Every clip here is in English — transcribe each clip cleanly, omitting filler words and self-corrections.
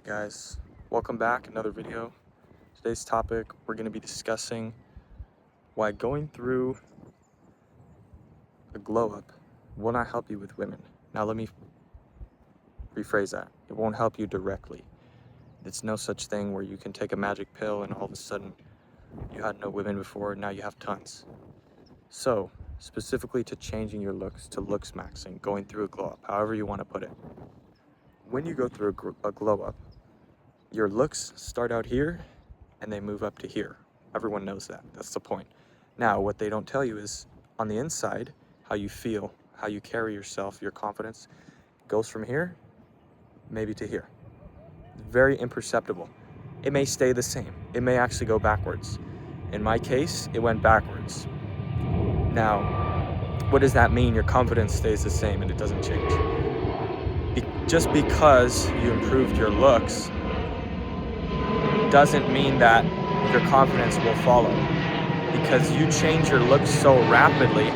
Guys, welcome back, another video. Today's topic, we're going to be discussing why going through a glow up will not help you with women. Now let me rephrase that. It won't help you directly. It's no such thing where you can take a magic pill and all of a sudden you had no women before and now you have tons. So specifically to changing your looks, to looks maxing, going through a glow up, however you want to put it. When you go through a glow up, your looks start out here and they move up to here. Everyone knows that. That's the point. Now, what they don't tell you is on the inside, how you feel, how you carry yourself, your confidence goes from here, maybe to here. Very imperceptible. It may stay the same. It may actually go backwards. In my case, it went backwards. Now, what does that mean? Your confidence stays the same and it doesn't change. Just because you improved your looks doesn't mean that your confidence will follow, because you change your looks so rapidly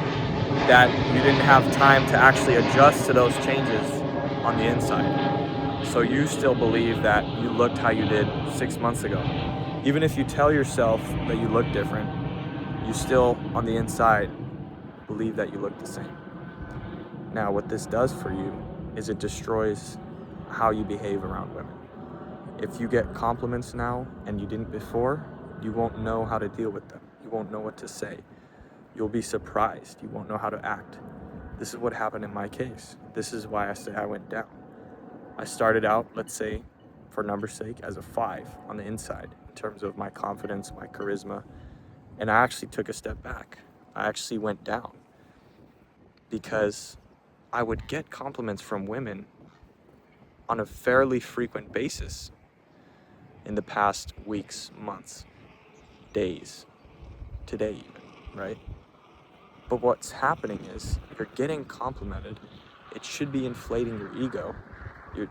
that you didn't have time to actually adjust to those changes on the inside. So you still believe that you looked how you did 6 months ago. Even if you tell yourself that you look different, you still on the inside believe that you look the same. Now what this does for you is it destroys how you behave around women. If you get compliments now and you didn't before, you won't know how to deal with them. You won't know what to say. You'll be surprised. You won't know how to act. This is what happened in my case. This is why I say I went down. I started out, let's say, for number's sake, as a 5 on the inside in terms of my confidence, my charisma, and I actually took a step back. I actually went down because I would get compliments from women on a fairly frequent basis in the past weeks, months, days, today even, right? But what's happening is you're getting complimented. It should be inflating your ego.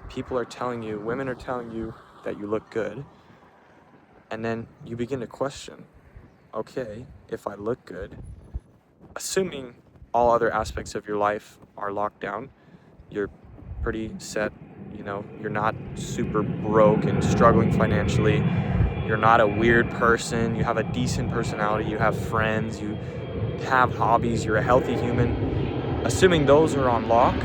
People are telling you, women are telling you that you look good. And then you begin to question, okay, if I look good, assuming all other aspects of your life are locked down, you're pretty set, you're not super broke and struggling financially, you're not a weird person, you have a decent personality, you have friends, you have hobbies, you're a healthy human. Assuming those are on lock,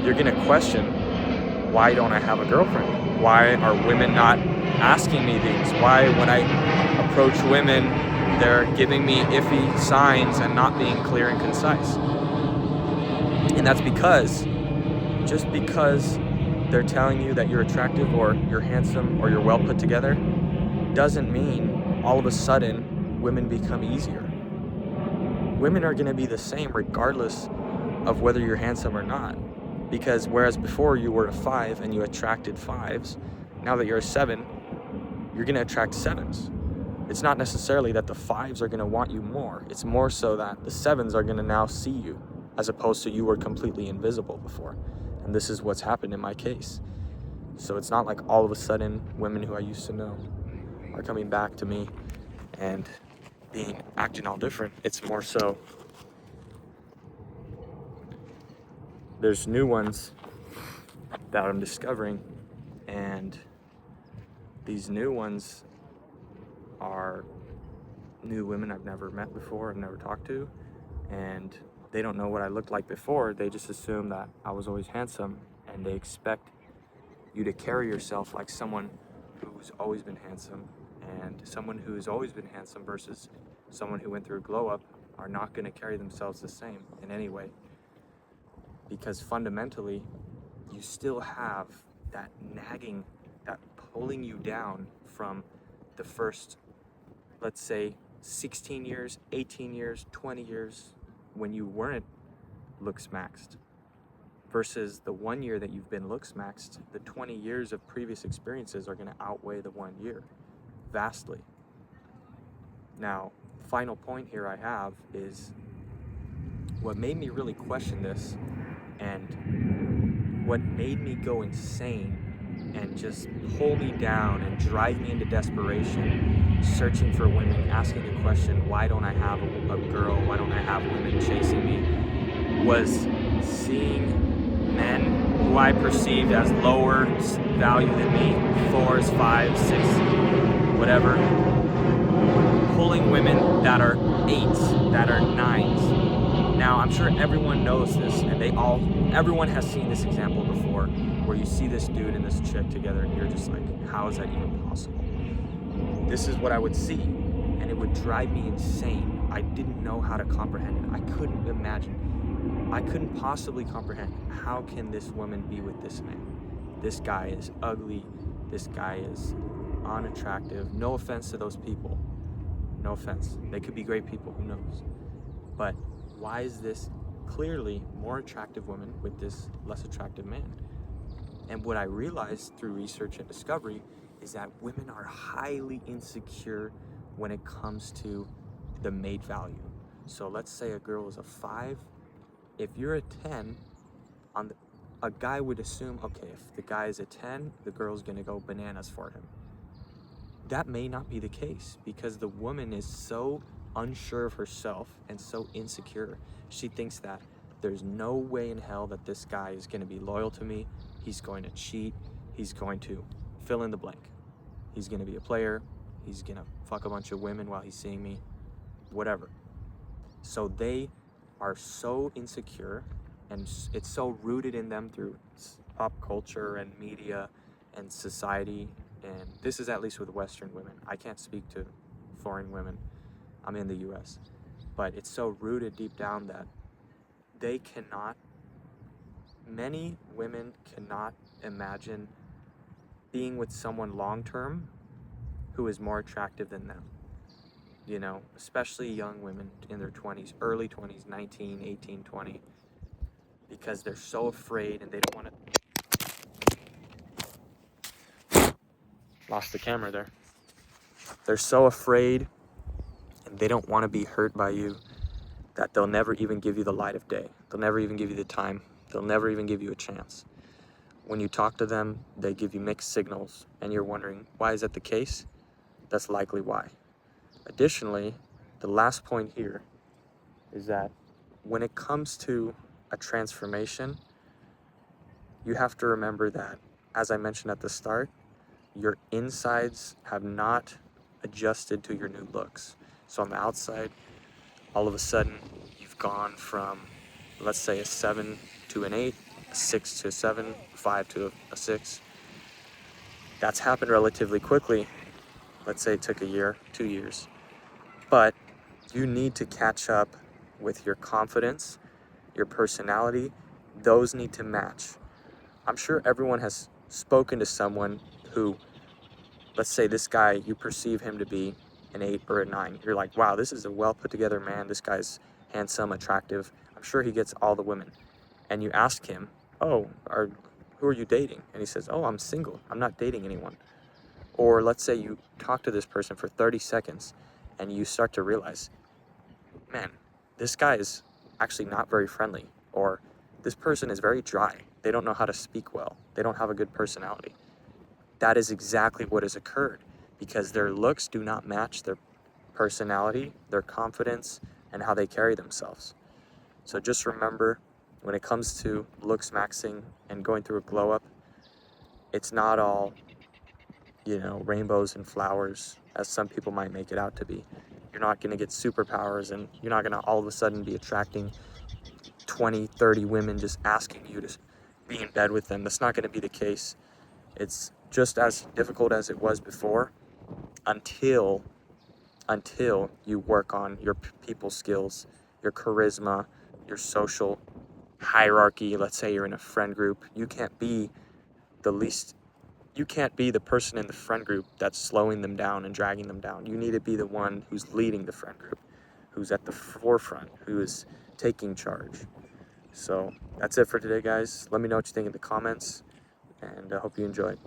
you're gonna question, why don't I have a girlfriend? Why are women not asking me things? Why when I approach women, they're giving me iffy signs and not being clear and concise? And that's because, just because they're telling you that you're attractive or you're handsome or you're well put together, doesn't mean all of a sudden women become easier. Women are gonna be the same regardless of whether you're handsome or not. Because whereas before you were a 5 and you attracted 5s, now that you're a 7, you're gonna attract 7s. It's not necessarily that the 5s are gonna want you more. It's more so that the 7s are gonna now see you, as opposed to you were completely invisible before. And this is what's happened in my case. So it's not like all of a sudden women who I used to know are coming back to me and acting all different. It's more so there's new ones that I'm discovering, and these new ones are new women I've never met before, I've never talked to, and they don't know what I looked like before. They just assume that I was always handsome, and they expect you to carry yourself like someone who's always been handsome, and someone who's always been handsome versus someone who went through a glow up are not going to carry themselves the same in any way. Because fundamentally, you still have that nagging, that pulling you down from the first, let's say, 16 years, 18 years, 20 years, when you weren't looks maxed, versus the 1 year that you've been looks maxed. The 20 years of previous experiences are gonna outweigh the 1 year vastly. Now, final point here I have is what made me really question this, and what made me go insane and just pull me down and drive me into desperation, searching for women, asking the question, why don't I have a girl? Why don't I have women chasing me? Was seeing men who I perceived as lower value than me, 4s, 5s, 6, whatever, pulling women that are 8s, that are 9s. Now, I'm sure everyone knows this, and everyone has seen this example before, where you see this dude and this chick together, and you're just like, how is that even possible? This is what I would see, and it would drive me insane. I didn't know how to comprehend it. I couldn't imagine. I couldn't possibly comprehend, how can this woman be with this man? This guy is ugly. This guy is unattractive. No offense to those people. No offense. They could be great people, who knows? But why is this clearly more attractive woman with this less attractive man? And what I realized through research and discovery is that women are highly insecure when it comes to the mate value. So let's say a girl is a 5. If you're a 10, a guy would assume, okay, if the guy is a 10, the girl's gonna go bananas for him. That may not be the case, because the woman is so unsure of herself and so insecure. She thinks that there's no way in hell that this guy is gonna be loyal to me. He's going to cheat. He's going to fill in the blank. He's gonna be a player. He's gonna fuck a bunch of women while he's seeing me, whatever. So they are so insecure, and it's so rooted in them through pop culture and media and society. And this is at least with Western women. I can't speak to foreign women. I'm in the US. But it's so rooted deep down that many women cannot imagine being with someone long term who is more attractive than them. You know, especially young women in their 20s, early 20s, 19, 18, 20, because they're so afraid and they don't want to. Lost the camera there. They're so afraid and they don't want to be hurt by you that they'll never even give you the light of day. They'll never even give you the time. They'll never even give you a chance. When you talk to them, they give you mixed signals, and you're wondering, why is that the case? That's likely why. Additionally, the last point here is that when it comes to a transformation, you have to remember that, as I mentioned at the start, your insides have not adjusted to your new looks. So on the outside, all of a sudden, you've gone from, let's say, a 7 to an 8, a 6 to a 7, 5 to a 6. That's happened relatively quickly. Let's say it took a year, 2 years. But you need to catch up with your confidence, your personality. Those need to match. I'm sure everyone has spoken to someone who, let's say this guy, you perceive him to be an 8 or a 9. You're like, wow, this is a well put together man. This guy's handsome, attractive. I'm sure he gets all the women. And you ask him, who are you dating? And he says, oh, I'm single. I'm not dating anyone. Or let's say you talk to this person for 30 seconds and you start to realize, man, this guy is actually not very friendly. Or this person is very dry. They don't know how to speak well. They don't have a good personality. That is exactly what has occurred, because their looks do not match their personality, their confidence, and how they carry themselves. So just remember, when it comes to looks maxing and going through a glow up, it's not all, rainbows and flowers, as some people might make it out to be. You're not going to get superpowers, and you're not going to all of a sudden be attracting 20, 30 women just asking you to be in bed with them. That's not going to be the case. It's just as difficult as it was before, until you work on your people skills, your charisma, your social hierarchy. Let's say you're in a friend group. You can't be the person in the friend group that's slowing them down and dragging them down. You need to be the one who's leading the friend group, who's at the forefront, who is taking charge. So that's it for today, guys. Let me know what you think in the comments, and I hope you enjoyed.